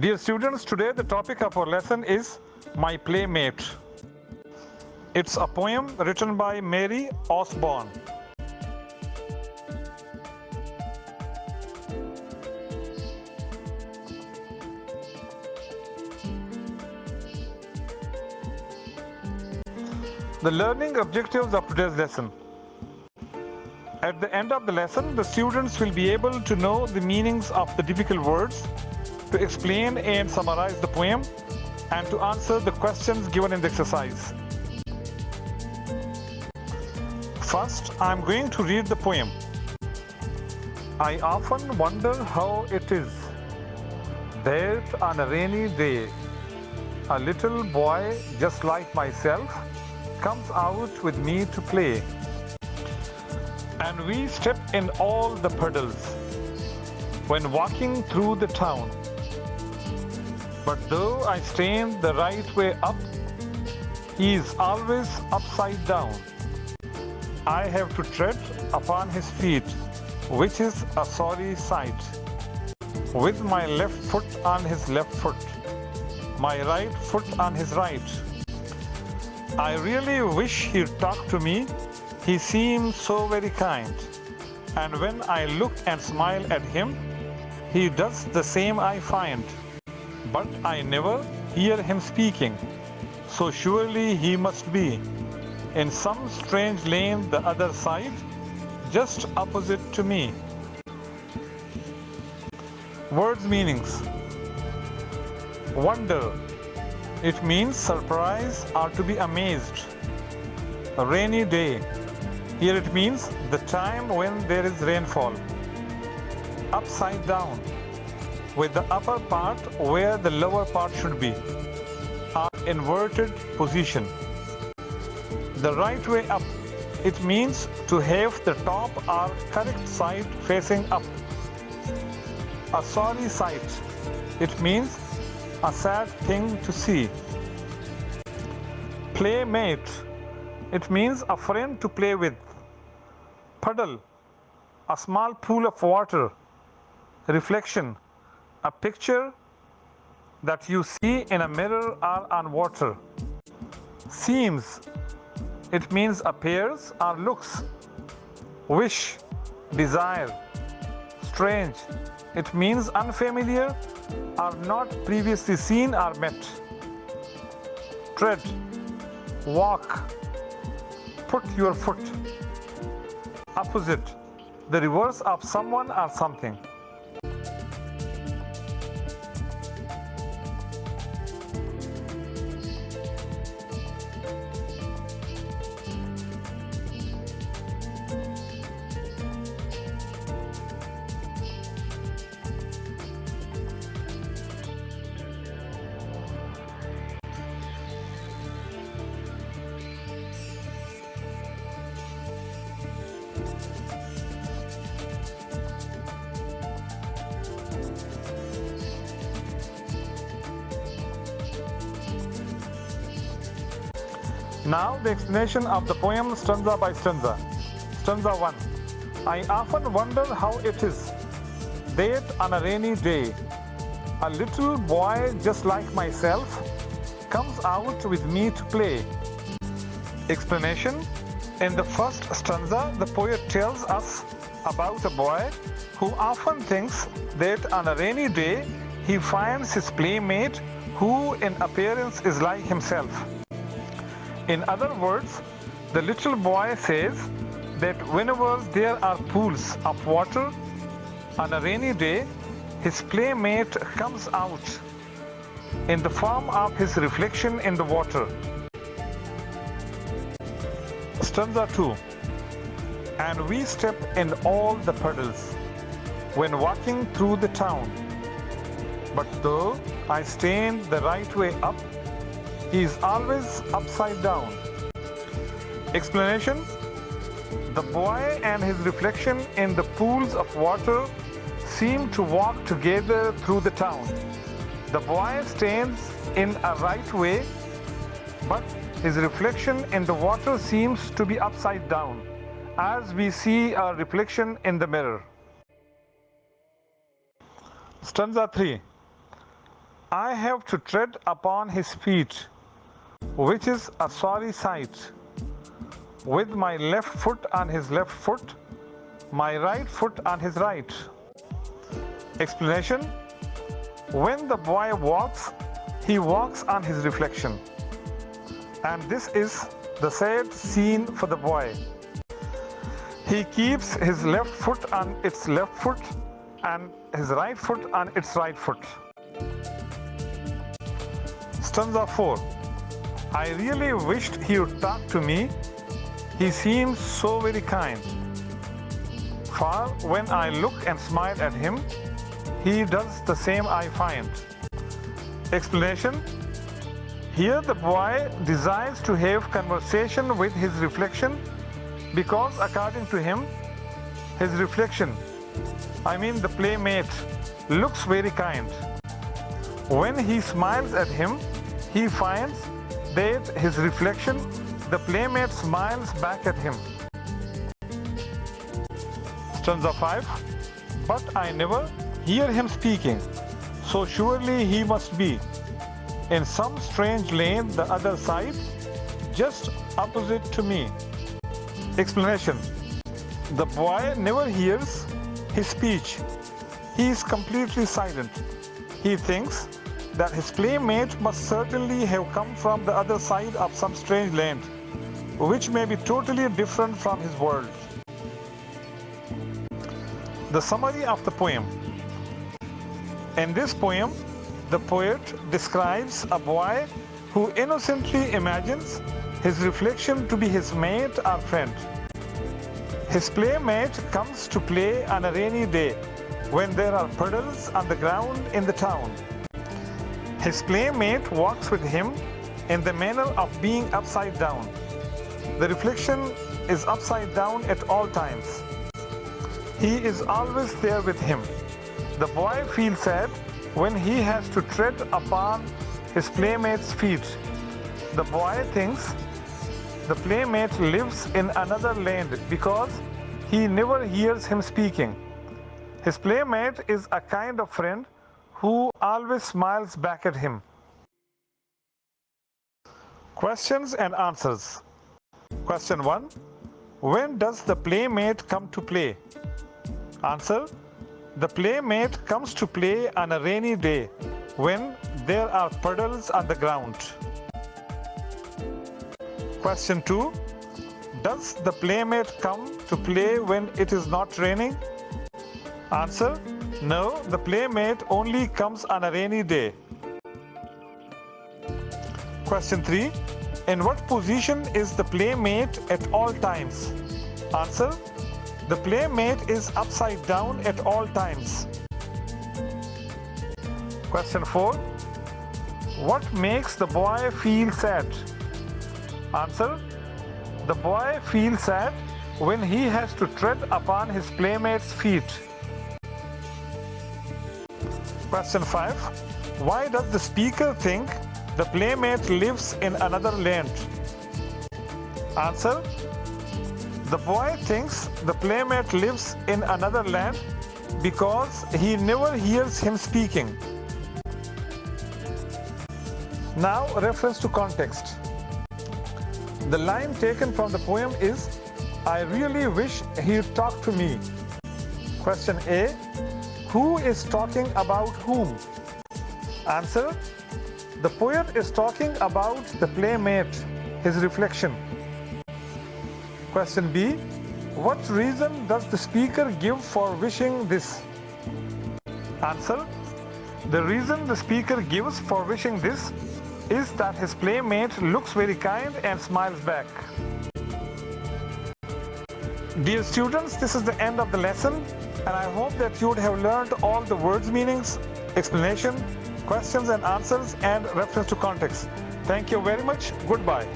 Dear students, today the topic of our lesson is My Playmate. It's a poem written by Mary Osborne. The learning objectives of today's lesson. At the end of the lesson, the students will be able to know the meanings of the difficult words, to explain and summarize the poem, and to answer the questions given in the exercise. First, I am going to read the poem. I often wonder how it is that on a rainy day, a little boy just like myself comes out with me to play. And we step in all the puddles when walking through the town. But though I stand the right way up, he is always upside down. I have to tread upon his feet, which is a sorry sight. With my left foot on his left foot, my right foot on his right. I really wish he'd talk to me. He seems so very kind. And when I look and smile at him, he does the same I find. But I never hear him speaking, so surely he must be in some strange lane the other side, just opposite to me. Words meanings. Wonder. It means surprise or to be amazed. A rainy day. Here it means the time when there is rainfall. Upside down, with the upper part where the lower part should be, or inverted position. The right way up. It means to have the top or correct side facing up. A sorry sight. It means a sad thing to see. Playmate. It means a friend to play with. Puddle. A small pool of water. Reflection. A picture that you see in a mirror or on water. Seems. It means appears or looks. Wish. Desire. Strange. It means unfamiliar or not previously seen or met. Tread. Walk. Put your foot. Opposite. The reverse of someone or something. Now the explanation of the poem Stanza by Stanza. Stanza 1. I often wonder how it is that on a rainy day, a little boy just like myself comes out with me to play. Explanation. In the first stanza, the poet tells us about a boy who often thinks that on a rainy day he finds his playmate who in appearance is like himself. In other words, the little boy says that whenever there are pools of water on a rainy day, his playmate comes out in the form of his reflection in the water. Stanza 2. And we step in all the puddles when walking through the town. But though I stand the right way up, he is always upside down. Explanation. The boy and his reflection in the pools of water seem to walk together through the town. The boy stands in a right way, but his reflection in the water seems to be upside down, as we see our reflection in the mirror. Stanza 3. I have to tread upon his feet, which is a sorry sight. With my left foot on his left foot, my right foot on his right. Explanation: when the boy walks, he walks on his reflection. And this is the sad scene for the boy. He keeps his left foot on its left foot and his right foot on its right foot. Stanza 4. I really wished he would talk to me. He seems so very kind. For when I look and smile at him, he does the same I find. Explanation: here the boy desires to have conversation with his reflection because according to him, his reflection, the playmate, looks very kind. When he smiles at him, he finds that his reflection, the playmate, smiles back at him. Stanza 5. But I never hear him speaking, so surely he must be in some strange lane the other side, just opposite to me. Explanation: the boy never hears his speech. He is completely silent. He thinks that his playmate must certainly have come from the other side of some strange land, which may be totally different from his world. The summary of the poem. In this poem, the poet describes a boy who innocently imagines his reflection to be his mate or friend. His playmate comes to play on a rainy day when there are puddles on the ground in the town. His playmate walks with him in the manner of being upside down. The reflection is upside down at all times. He is always there with him. The boy feels sad when he has to tread upon his playmate's feet. The boy thinks the playmate lives in another land because he never hears him speaking. His playmate is a kind of friend who always smiles back at him. Questions and answers. Question 1. When does the playmate come to play? Answer: the playmate comes to play on a rainy day when there are puddles on the ground. Question 2. Does the playmate come to play when it is not raining? Answer: no, the playmate only comes on a rainy day. Question 3. In what position is the playmate at all times? Answer: the playmate is upside down at all times. Question 4. What makes the boy feel sad? Answer: the boy feels sad when he has to tread upon his playmate's feet. Question 5. Why does the speaker think the playmate lives in another land? Answer: the boy thinks the playmate lives in another land because he never hears him speaking. Now, reference to context. The line taken from the poem is, I really wish he'd talk to me. Question A. Who is talking about whom? Answer: the poet is talking about the playmate, his reflection. Question B. What reason does the speaker give for wishing this? Answer: the reason the speaker gives for wishing this is that his playmate looks very kind and smiles back. Dear students, this is the end of the lesson, and I hope that you would have learned all the words meanings, explanation, questions and answers, and reference to context. Thank you very much. Goodbye.